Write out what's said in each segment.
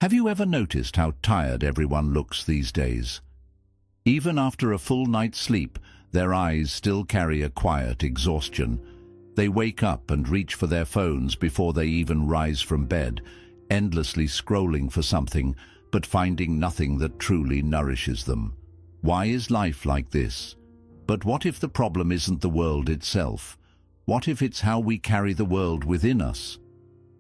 Have you ever noticed how tired everyone looks these days? Even after a full night's sleep, their eyes still carry a quiet exhaustion. They wake up and reach for their phones before they even rise from bed, endlessly scrolling for something, but finding nothing that truly nourishes them. Why is life like this? But what if the problem isn't the world itself? What if it's how we carry the world within us?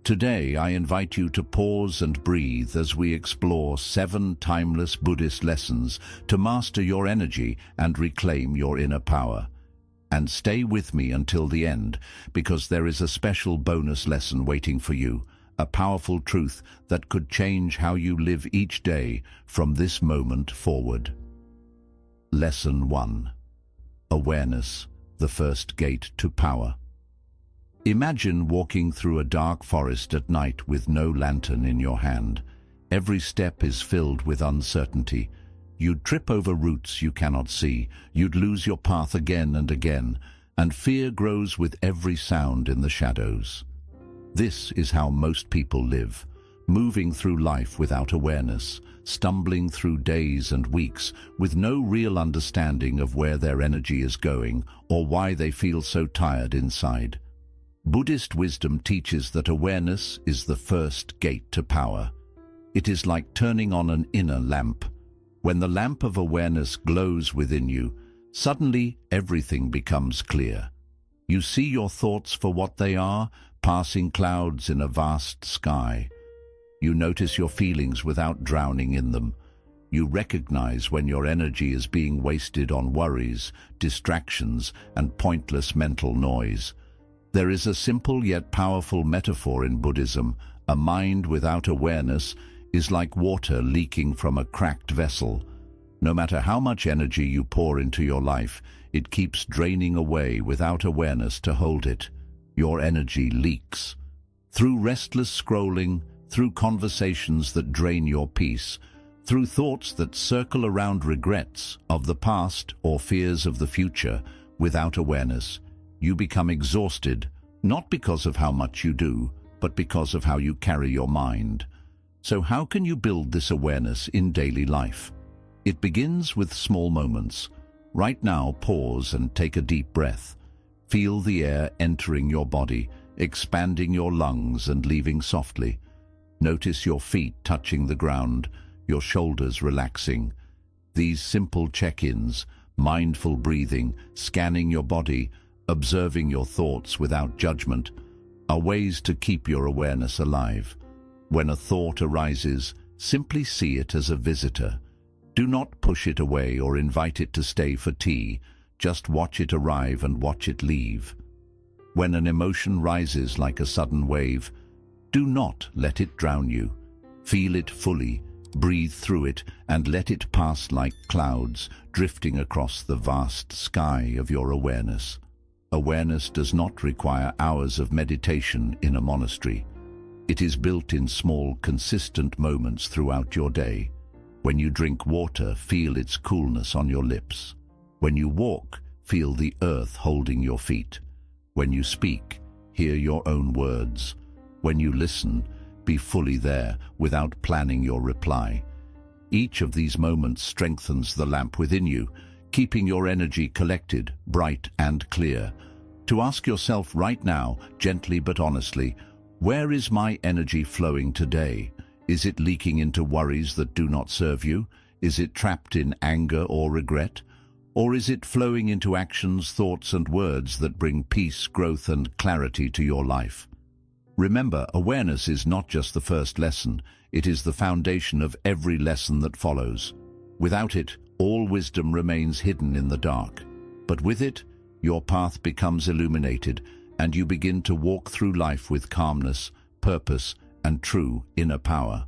Today, I invite you to pause and breathe as we explore 7 timeless Buddhist lessons to master your energy and reclaim your inner power. And stay with me until the end, because there is a special bonus lesson waiting for you, a powerful truth that could change how you live each day from this moment forward. Lesson 1. Awareness, the first gate to power. Imagine walking through a dark forest at night with no lantern in your hand. Every step is filled with uncertainty. You'd trip over roots you cannot see. You'd lose your path again and again, and fear grows with every sound in the shadows. This is how most people live, moving through life without awareness, stumbling through days and weeks with no real understanding of where their energy is going or why they feel so tired inside. Buddhist wisdom teaches that awareness is the first gate to power. It is like turning on an inner lamp. When the lamp of awareness glows within you, suddenly everything becomes clear. You see your thoughts for what they are, passing clouds in a vast sky. You notice your feelings without drowning in them. You recognize when your energy is being wasted on worries, distractions, and pointless mental noise. There is a simple yet powerful metaphor in Buddhism. A mind without awareness is like water leaking from a cracked vessel. No matter how much energy you pour into your life, it keeps draining away without awareness to hold it. Your energy leaks. Through restless scrolling, through conversations that drain your peace, through thoughts that circle around regrets of the past or fears of the future, without awareness, you become exhausted, not because of how much you do, but because of how you carry your mind. So how can you build this awareness in daily life? It begins with small moments. Right now, pause and take a deep breath. Feel the air entering your body, expanding your lungs and leaving softly. Notice your feet touching the ground, your shoulders relaxing. These simple check-ins, mindful breathing, scanning your body, observing your thoughts without judgment, are ways to keep your awareness alive. When a thought arises, simply see it as a visitor. Do not push it away or invite it to stay for tea. Just watch it arrive and watch it leave. When an emotion rises like a sudden wave, do not let it drown you. Feel it fully, breathe through it, and let it pass like clouds drifting across the vast sky of your awareness. Awareness does not require hours of meditation in a monastery. It is built in small, consistent moments throughout your day. When you drink water, feel its coolness on your lips. When you walk, feel the earth holding your feet. When you speak, hear your own words. When you listen, be fully there without planning your reply. Each of these moments strengthens the lamp within you, keeping your energy collected, bright and clear. To ask yourself right now, gently but honestly, where is my energy flowing today? Is it leaking into worries that do not serve you? Is it trapped in anger or regret? Or is it flowing into actions, thoughts and words that bring peace, growth and clarity to your life? Remember, awareness is not just the first lesson, it is the foundation of every lesson that follows. Without it, all wisdom remains hidden in the dark. But with it, your path becomes illuminated, and you begin to walk through life with calmness, purpose, and true inner power.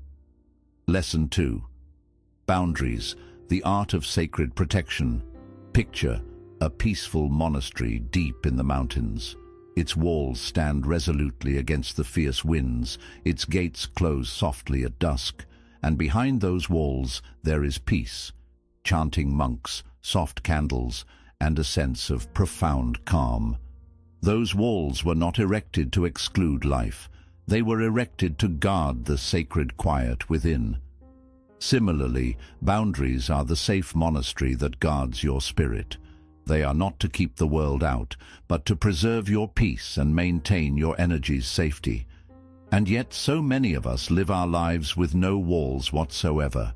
Lesson 2. Boundaries, the art of sacred protection. Picture a peaceful monastery deep in the mountains. Its walls stand resolutely against the fierce winds, its gates close softly at dusk, and behind those walls there is peace, chanting monks, soft candles, and a sense of profound calm. Those walls were not erected to exclude life. They were erected to guard the sacred quiet within. Similarly, boundaries are the safe monastery that guards your spirit. They are not to keep the world out, but to preserve your peace and maintain your energy's safety. And yet so many of us live our lives with no walls whatsoever.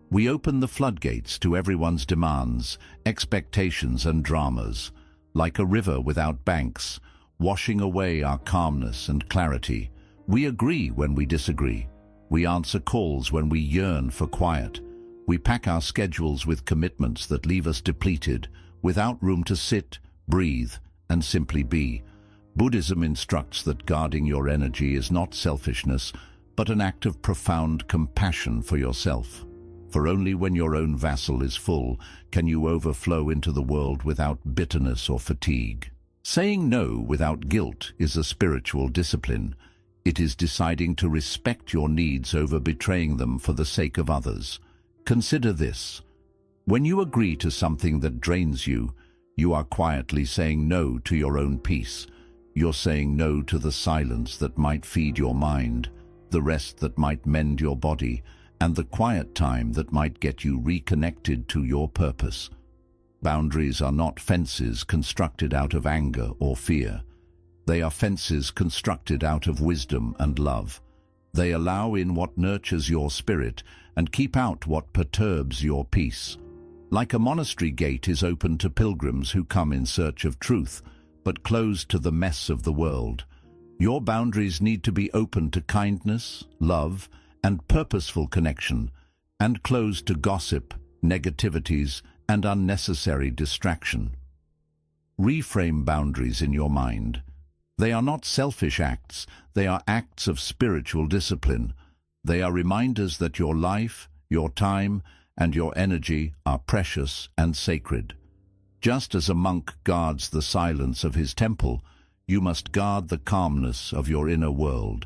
We open the floodgates to everyone's demands, expectations and dramas, like a river without banks, washing away our calmness and clarity. We agree when we disagree. We answer calls when we yearn for quiet. We pack our schedules with commitments that leave us depleted, without room to sit, breathe, and simply be. Buddhism instructs that guarding your energy is not selfishness, but an act of profound compassion for yourself. For only when your own vessel is full can you overflow into the world without bitterness or fatigue. Saying no without guilt is a spiritual discipline. It is deciding to respect your needs over betraying them for the sake of others. Consider this. When you agree to something that drains you, you are quietly saying no to your own peace. You're saying no to the silence that might feed your mind, the rest that might mend your body, and the quiet time that might get you reconnected to your purpose. Boundaries are not fences constructed out of anger or fear. They are fences constructed out of wisdom and love. They allow in what nurtures your spirit and keep out what perturbs your peace. Like a monastery gate is open to pilgrims who come in search of truth, but closed to the mess of the world. Your boundaries need to be open to kindness, love, and purposeful connection, and closed to gossip, negativities, and unnecessary distraction. Reframe boundaries in your mind. They are not selfish acts, they are acts of spiritual discipline. They are reminders that your life, your time, and your energy are precious and sacred. Just as a monk guards the silence of his temple, you must guard the calmness of your inner world.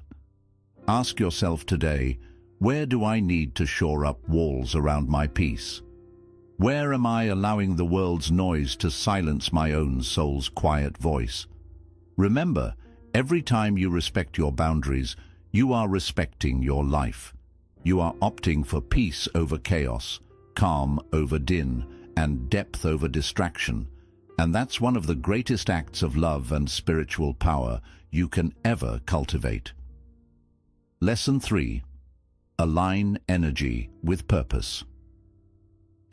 Ask yourself today, where do I need to shore up walls around my peace? Where am I allowing the world's noise to silence my own soul's quiet voice? Remember, every time you respect your boundaries, you are respecting your life. You are opting for peace over chaos, calm over din, and depth over distraction. And that's one of the greatest acts of love and spiritual power you can ever cultivate. Lesson 3. Align energy with purpose.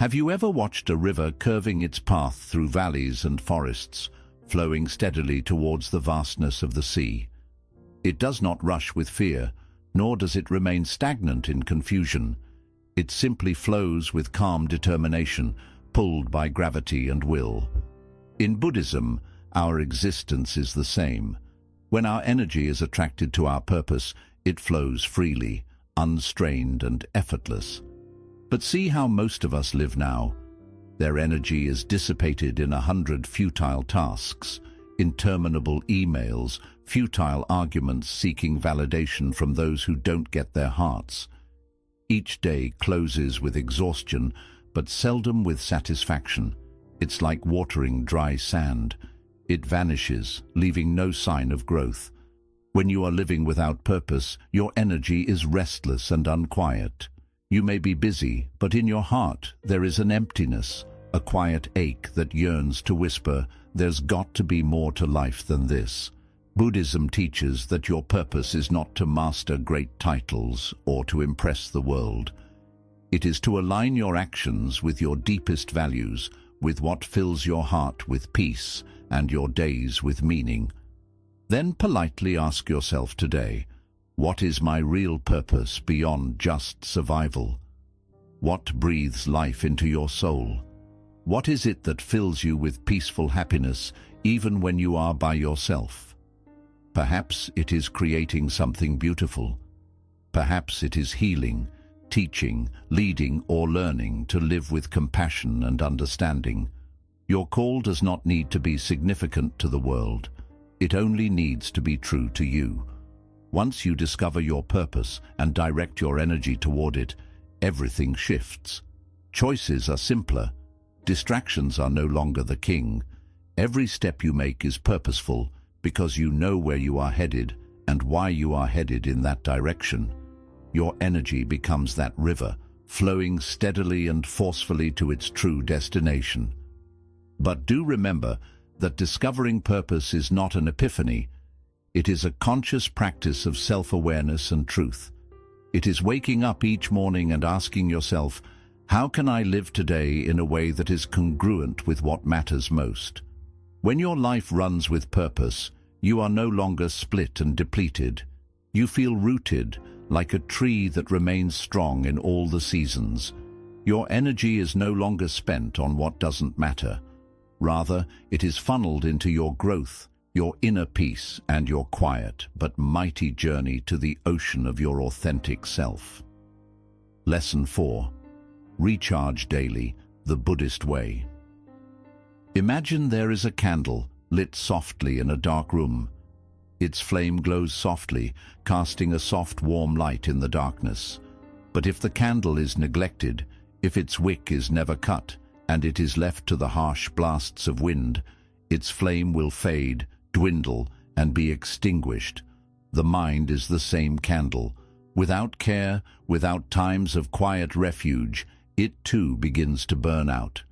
Have you ever watched a river curving its path through valleys and forests, flowing steadily towards the vastness of the sea? It does not rush with fear, nor does it remain stagnant in confusion. It simply flows with calm determination, pulled by gravity and will. In Buddhism, our existence is the same. When our energy is attracted to our purpose, it flows freely, unstrained and effortless. But see how most of us live now. Their energy is dissipated in 100 futile tasks, interminable emails, futile arguments seeking validation from those who don't get their hearts. Each day closes with exhaustion, but seldom with satisfaction. It's like watering dry sand. It vanishes, leaving no sign of growth. When you are living without purpose, your energy is restless and unquiet. You may be busy, but in your heart there is an emptiness, a quiet ache that yearns to whisper, "There's got to be more to life than this." Buddhism teaches that your purpose is not to master great titles or to impress the world. It is to align your actions with your deepest values, with what fills your heart with peace and your days with meaning. Then politely ask yourself today, what is my real purpose beyond just survival? What breathes life into your soul? What is it that fills you with peaceful happiness even when you are by yourself? Perhaps it is creating something beautiful. Perhaps it is healing, teaching, leading, or learning to live with compassion and understanding. Your call does not need to be significant to the world. It only needs to be true to you. Once you discover your purpose and direct your energy toward it, everything shifts. Choices are simpler. Distractions are no longer the king. Every step you make is purposeful because you know where you are headed and why you are headed in that direction. Your energy becomes that river, flowing steadily and forcefully to its true destination. But do remember that discovering purpose is not an epiphany. It is a conscious practice of self-awareness and truth. It is waking up each morning and asking yourself, how can I live today in a way that is congruent with what matters most? When your life runs with purpose, you are no longer split and depleted. You feel rooted, like a tree that remains strong in all the seasons. Your energy is no longer spent on what doesn't matter. Rather, it is funneled into your growth, your inner peace, and your quiet but mighty journey to the ocean of your authentic self. Lesson 4. Recharge daily, the Buddhist way. Imagine there is a candle lit softly in a dark room. Its flame glows softly, casting a soft, warm light in the darkness. But if the candle is neglected, if its wick is never cut, and it is left to the harsh blasts of wind, its flame will fade, dwindle, and be extinguished. The mind is the same candle. Without care, without times of quiet refuge, it too begins to burn out.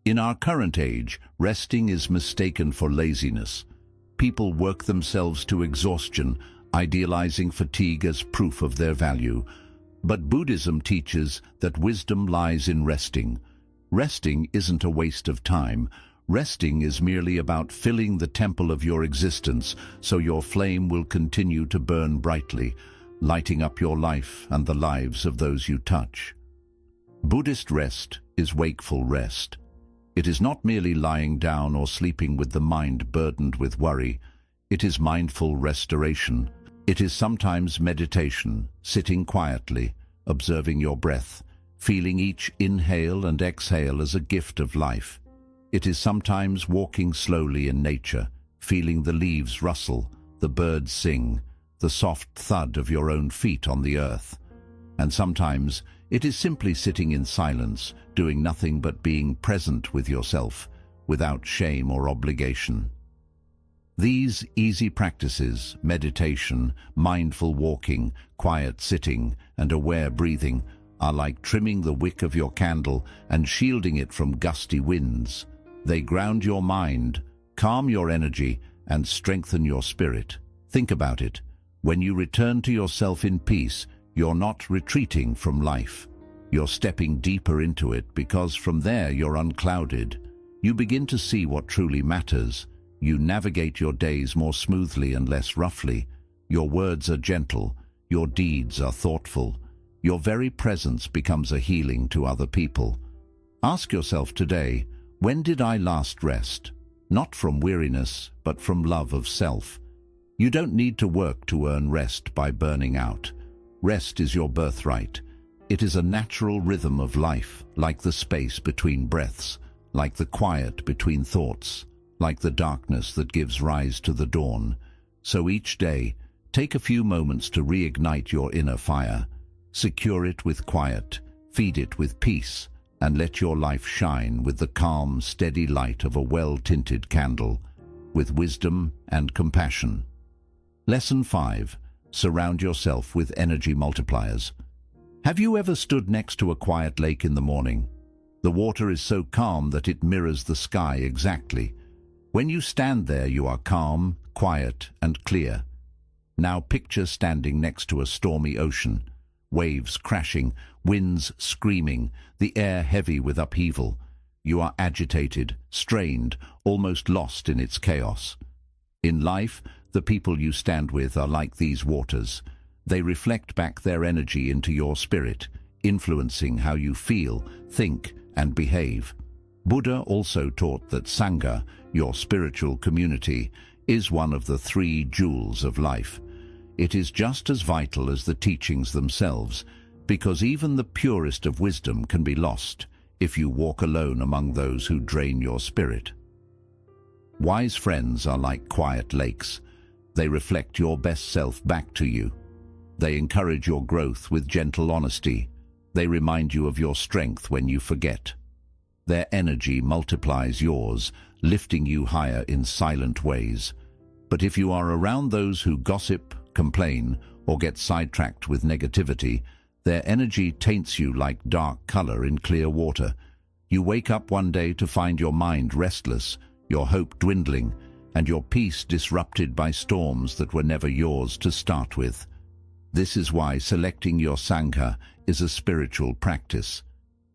In our current age, resting is mistaken for laziness. People work themselves to exhaustion, idealizing fatigue as proof of their value. But Buddhism teaches that wisdom lies in resting. Resting isn't a waste of time. Resting is merely about filling the temple of your existence so your flame will continue to burn brightly, lighting up your life and the lives of those you touch. Buddhist rest is wakeful rest. It is not merely lying down or sleeping with the mind burdened with worry. It is mindful restoration. It is sometimes meditation, sitting quietly, observing your breath, feeling each inhale and exhale as a gift of life. It is sometimes walking slowly in nature, feeling the leaves rustle, the birds sing, the soft thud of your own feet on the earth. And sometimes it is simply sitting in silence, doing nothing but being present with yourself, without shame or obligation. These easy practices, meditation, mindful walking, quiet sitting, and aware breathing, are like trimming the wick of your candle and shielding it from gusty winds. They ground your mind, calm your energy, and strengthen your spirit. Think about it. When you return to yourself in peace, you're not retreating from life. You're stepping deeper into it because from there you're unclouded. You begin to see what truly matters. You navigate your days more smoothly and less roughly. Your words are gentle. Your deeds are thoughtful. Your very presence becomes a healing to other people. Ask yourself today, when did I last rest? Not from weariness, but from love of self. You don't need to work to earn rest by burning out. Rest is your birthright. It is a natural rhythm of life, like the space between breaths, like the quiet between thoughts, like the darkness that gives rise to the dawn. So each day, take a few moments to reignite your inner fire. Secure it with quiet, feed it with peace, and let your life shine with the calm, steady light of a well-tinted candle, with wisdom and compassion. Lesson 5. Surround yourself with energy multipliers. Have you ever stood next to a quiet lake in the morning? The water is so calm that it mirrors the sky exactly. When you stand there, you are calm, quiet, and clear. Now picture standing next to a stormy ocean. Waves crashing, winds screaming, the air heavy with upheaval. You are agitated, strained, almost lost in its chaos. In life, the people you stand with are like these waters. They reflect back their energy into your spirit, influencing how you feel, think, and behave. Buddha also taught that Sangha, your spiritual community, is one of the 3 jewels of life. It is just as vital as the teachings themselves, because even the purest of wisdom can be lost if you walk alone among those who drain your spirit. Wise friends are like quiet lakes. They reflect your best self back to you. They encourage your growth with gentle honesty. They remind you of your strength when you forget. Their energy multiplies yours, lifting you higher in silent ways. But if you are around those who gossip, complain, or get sidetracked with negativity, their energy taints you like dark color in clear water. You wake up one day to find your mind restless, your hope dwindling, and your peace disrupted by storms that were never yours to start with. This is why selecting your Sangha is a spiritual practice.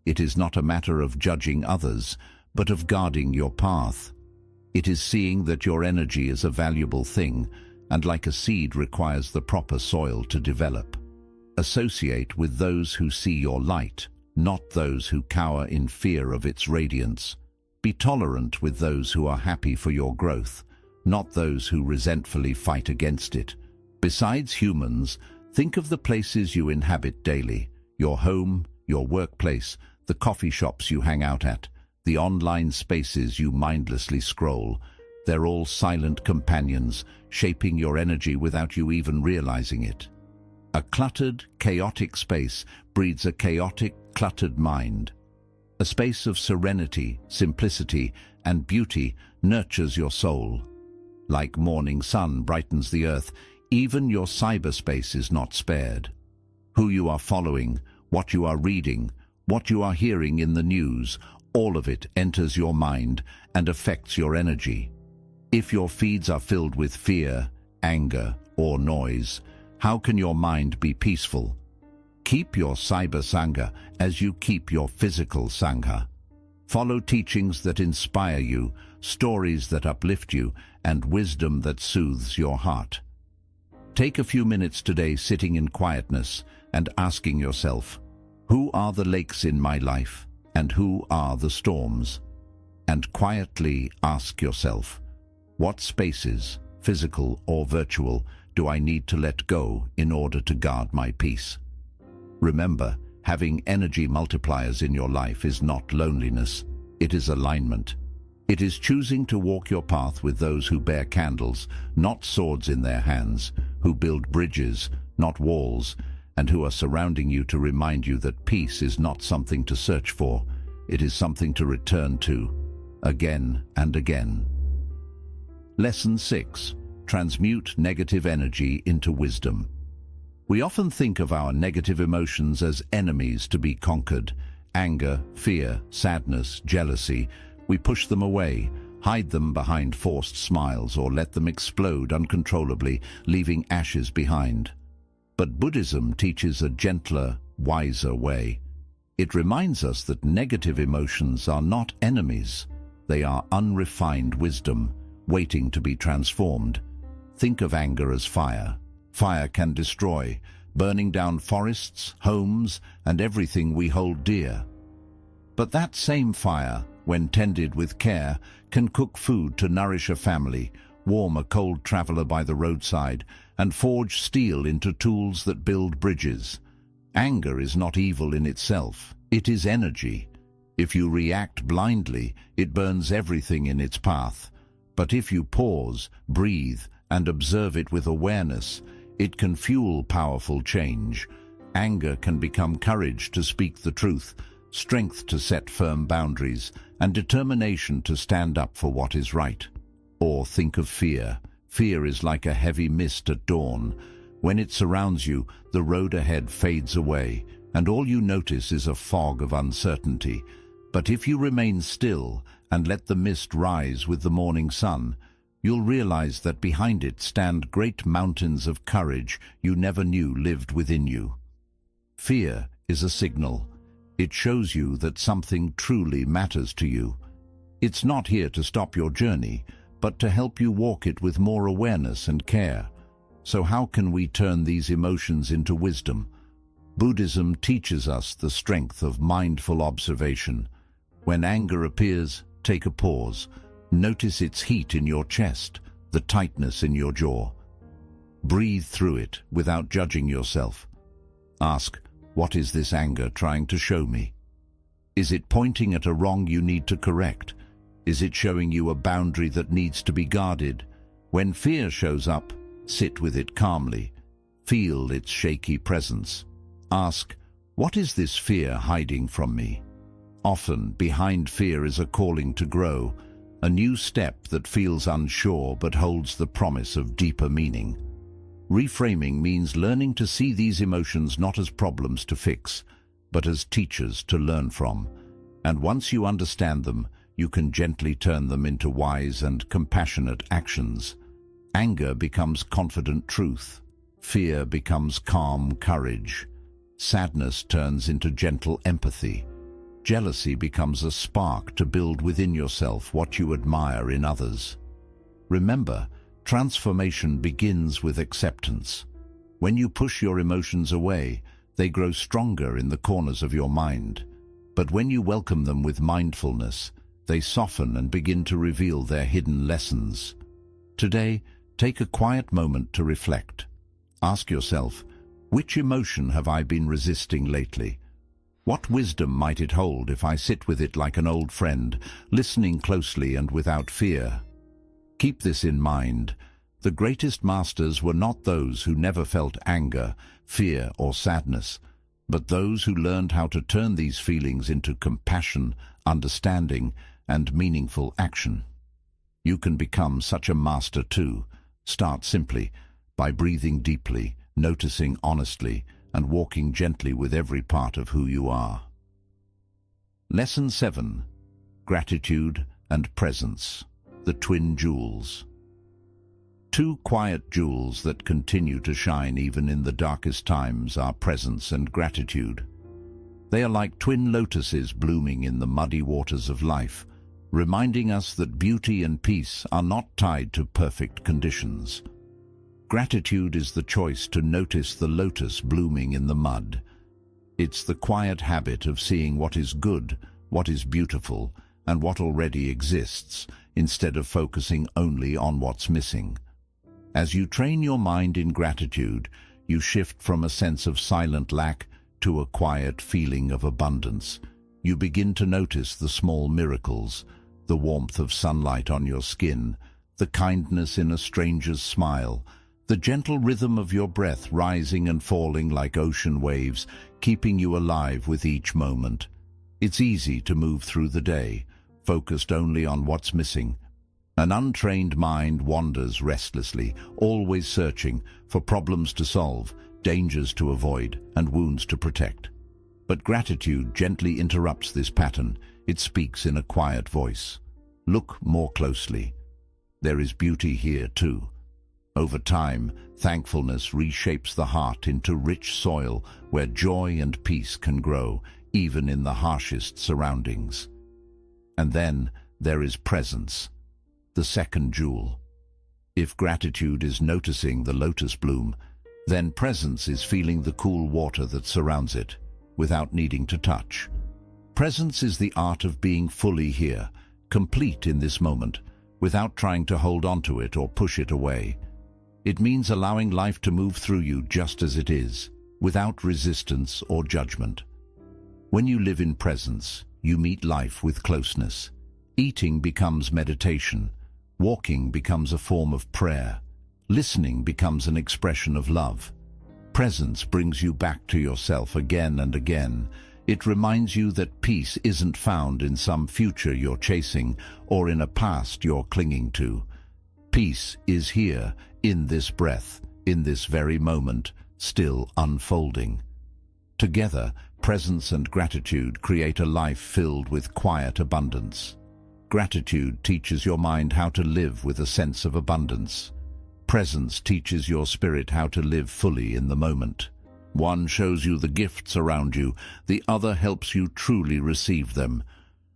It is not a matter of judging others, but of guarding your path. It is seeing that your energy is a valuable thing, and like a seed requires the proper soil to develop. Associate with those who see your light, not those who cower in fear of its radiance. Be tolerant with those who are happy for your growth, not those who resentfully fight against it. Besides humans, think of the places you inhabit daily, your home, your workplace, the coffee shops you hang out at, the online spaces you mindlessly scroll. They're all silent companions, shaping your energy without you even realizing it. A cluttered, chaotic space breeds a chaotic, cluttered mind. A space of serenity, simplicity, and beauty nurtures your soul. Like morning sun brightens the earth, even your cyberspace is not spared. Who you are following, what you are reading, what you are hearing in the news, all of it enters your mind and affects your energy. If your feeds are filled with fear, anger, or noise, how can your mind be peaceful? Keep your cyber Sangha as you keep your physical Sangha. Follow teachings that inspire you, stories that uplift you, and wisdom that soothes your heart. Take a few minutes today sitting in quietness and asking yourself, who are the lakes in my life, and who are the storms? And quietly ask yourself, what spaces, physical or virtual, do I need to let go in order to guard my peace? Remember, having energy multipliers in your life is not loneliness, it is alignment. It is choosing to walk your path with those who bear candles, not swords in their hands, who build bridges, not walls, and who are surrounding you to remind you that peace is not something to search for, it is something to return to, again and again. Lesson 6. Transmute negative energy into wisdom. We often think of our negative emotions as enemies to be conquered. Anger, fear, sadness, jealousy. We push them away, hide them behind forced smiles, or let them explode uncontrollably, leaving ashes behind. But Buddhism teaches a gentler, wiser way. It reminds us that negative emotions are not enemies. They are unrefined wisdom, waiting to be transformed. Think of anger as fire. Fire can destroy, burning down forests, homes, and everything we hold dear. But that same fire, when tended with care, can cook food to nourish a family, warm a cold traveler by the roadside, and forge steel into tools that build bridges. Anger is not evil in itself, it is energy. If you react blindly, it burns everything in its path. But if you pause, breathe, and observe it with awareness, it can fuel powerful change. Anger can become courage to speak the truth, strength to set firm boundaries, and determination to stand up for what is right. Or think of fear. Fear is like a heavy mist at dawn. When it surrounds you, the road ahead fades away, and all you notice is a fog of uncertainty. But if you remain still and let the mist rise with the morning sun, you'll realize that behind it stand great mountains of courage you never knew lived within you. Fear is a signal. It shows you that something truly matters to you. It's not here to stop your journey, but to help you walk it with more awareness and care. So how can we turn these emotions into wisdom? Buddhism teaches us the strength of mindful observation. When anger appears, take a pause. Notice its heat in your chest, the tightness in your jaw. Breathe through it without judging yourself. Ask, what is this anger trying to show me? Is it pointing at a wrong you need to correct? Is it showing you a boundary that needs to be guarded? When fear shows up, sit with it calmly. Feel its shaky presence. Ask, what is this fear hiding from me? Often, behind fear is a calling to grow, a new step that feels unsure but holds the promise of deeper meaning. Reframing means learning to see these emotions not as problems to fix, but as teachers to learn from. And once you understand them, you can gently turn them into wise and compassionate actions. Anger becomes confident truth. Fear becomes calm courage. Sadness turns into gentle empathy. Jealousy becomes a spark to build within yourself what you admire in others. Remember, transformation begins with acceptance. When you push your emotions away, they grow stronger in the corners of your mind. But when you welcome them with mindfulness, they soften and begin to reveal their hidden lessons. Today, take a quiet moment to reflect. Ask yourself, which emotion have I been resisting lately? What wisdom might it hold if I sit with it like an old friend, listening closely and without fear? Keep this in mind. The greatest masters were not those who never felt anger, fear, or sadness, but those who learned how to turn these feelings into compassion, understanding, and meaningful action. You can become such a master too. Start simply, by breathing deeply, noticing honestly, and walking gently with every part of who you are. Lesson 7. Gratitude and Presence, the Twin Jewels. Two quiet jewels that continue to shine even in the darkest times are presence and gratitude. They are like twin lotuses blooming in the muddy waters of life, reminding us that beauty and peace are not tied to perfect conditions. Gratitude is the choice to notice the lotus blooming in the mud. It's the quiet habit of seeing what is good, what is beautiful, and what already exists, instead of focusing only on what's missing. As you train your mind in gratitude, you shift from a sense of silent lack to a quiet feeling of abundance. You begin to notice the small miracles, the warmth of sunlight on your skin, the kindness in a stranger's smile, the gentle rhythm of your breath rising and falling like ocean waves, keeping you alive with each moment. It's easy to move through the day, focused only on what's missing. An untrained mind wanders restlessly, always searching for problems to solve, dangers to avoid, and wounds to protect. But gratitude gently interrupts this pattern. It speaks in a quiet voice. Look more closely. There is beauty here too. Over time, thankfulness reshapes the heart into rich soil where joy and peace can grow, even in the harshest surroundings. And then there is presence, the second jewel. If gratitude is noticing the lotus bloom, then presence is feeling the cool water that surrounds it, without needing to touch. Presence is the art of being fully here, complete in this moment, without trying to hold on to it or push it away. It means allowing life to move through you just as it is, without resistance or judgment. When you live in presence, you meet life with closeness. Eating becomes meditation. Walking becomes a form of prayer. Listening becomes an expression of love. Presence brings you back to yourself again and again. It reminds you that peace isn't found in some future you're chasing or in a past you're clinging to. Peace is here, in this breath, in this very moment, still unfolding. Together, presence and gratitude create a life filled with quiet abundance. Gratitude teaches your mind how to live with a sense of abundance. Presence teaches your spirit how to live fully in the moment. One shows you the gifts around you, the other helps you truly receive them.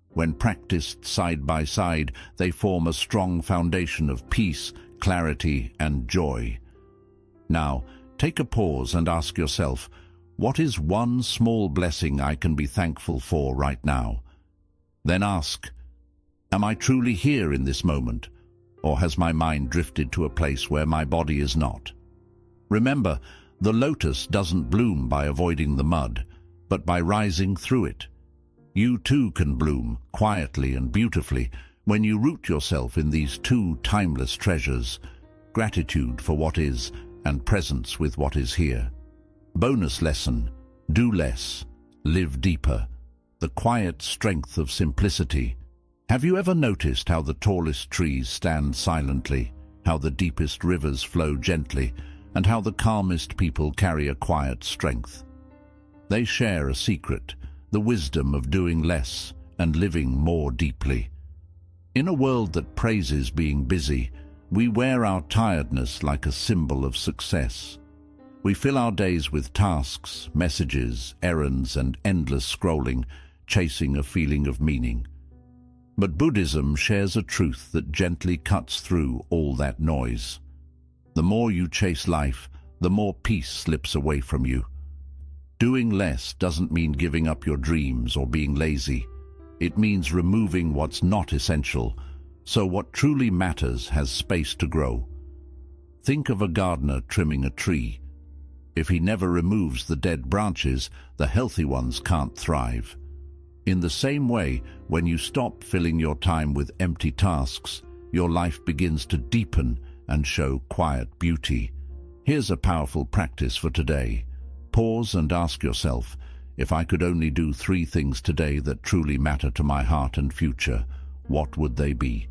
When practiced side by side, they form a strong foundation of peace, clarity, and joy. Now, take a pause and ask yourself, what is one small blessing I can be thankful for right now? Then ask, am I truly here in this moment, or has my mind drifted to a place where my body is not? Remember, the lotus doesn't bloom by avoiding the mud, but by rising through it. You too can bloom quietly and beautifully when you root yourself in these two timeless treasures, gratitude for what is and presence with what is here. Bonus lesson: do less, live deeper. The quiet strength of simplicity. Have you ever noticed how the tallest trees stand silently, how the deepest rivers flow gently, and how the calmest people carry a quiet strength. They share a secret, the wisdom of doing less and living more deeply. In a world that praises being busy, we wear our tiredness like a symbol of success. We fill our days with tasks, messages, errands, and endless scrolling, chasing a feeling of meaning. But Buddhism shares a truth that gently cuts through all that noise. The more you chase life, the more peace slips away from you. Doing less doesn't mean giving up your dreams or being lazy. It means removing what's not essential, so what truly matters has space to grow. Think of a gardener trimming a tree. If he never removes the dead branches, the healthy ones can't thrive. In the same way, when you stop filling your time with empty tasks, your life begins to deepen and show quiet beauty. Here's a powerful practice for today. Pause and ask yourself, if I could only do 3 things today that truly matter to my heart and future, what would they be?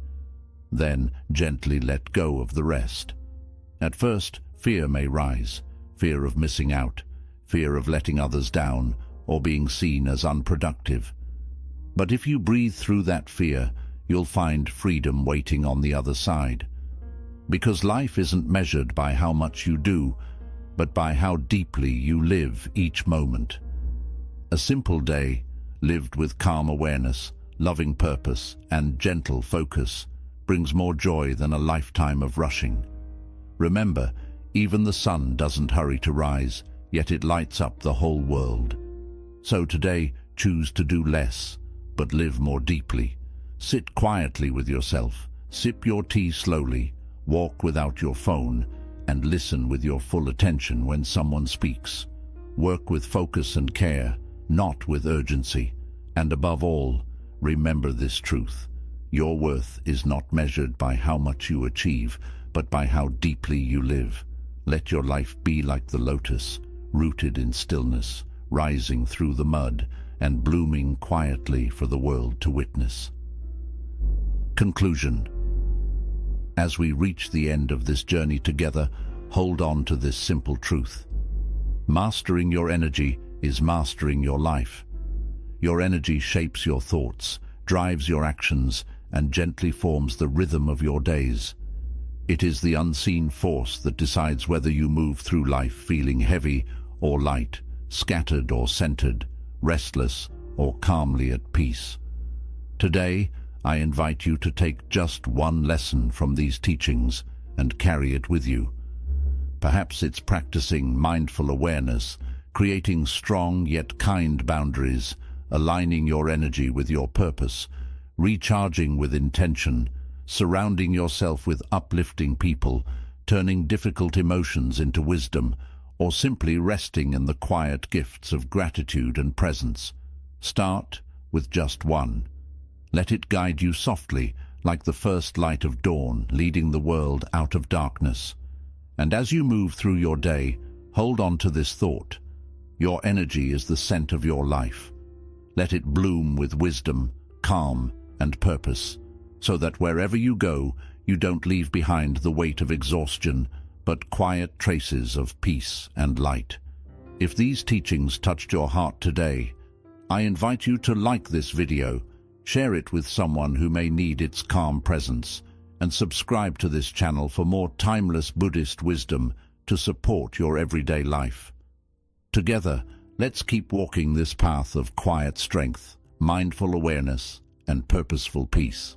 Then gently let go of the rest. At first, fear may rise. Fear of missing out, fear of letting others down, or being seen as unproductive. But if you breathe through that fear, you'll find freedom waiting on the other side. Because life isn't measured by how much you do, but by how deeply you live each moment. A simple day, lived with calm awareness, loving purpose, and gentle focus, brings more joy than a lifetime of rushing. Remember, even the sun doesn't hurry to rise, yet it lights up the whole world. So today, choose to do less, but live more deeply. Sit quietly with yourself, sip your tea slowly, walk without your phone, and listen with your full attention when someone speaks. Work with focus and care, not with urgency. And above all, remember this truth. Your worth is not measured by how much you achieve, but by how deeply you live. Let your life be like the lotus, rooted in stillness, rising through the mud, and blooming quietly for the world to witness. Conclusion. As we reach the end of this journey together, hold on to this simple truth. Mastering your energy is mastering your life. Your energy shapes your thoughts, drives your actions, and gently forms the rhythm of your days. It is the unseen force that decides whether you move through life feeling heavy or light, scattered or centered, restless or calmly at peace. Today, I invite you to take just one lesson from these teachings and carry it with you. Perhaps it's practicing mindful awareness, creating strong yet kind boundaries, aligning your energy with your purpose, recharging with intention, surrounding yourself with uplifting people, turning difficult emotions into wisdom, or simply resting in the quiet gifts of gratitude and presence. Start with just one. Let it guide you softly, like the first light of dawn, leading the world out of darkness. And as you move through your day, hold on to this thought. Your energy is the scent of your life. Let it bloom with wisdom, calm, and purpose, so that wherever you go, you don't leave behind the weight of exhaustion, but quiet traces of peace and light. If these teachings touched your heart today, I invite you to like this video, share it with someone who may need its calm presence, and subscribe to this channel for more timeless Buddhist wisdom to support your everyday life. Together, let's keep walking this path of quiet strength, mindful awareness, and purposeful peace.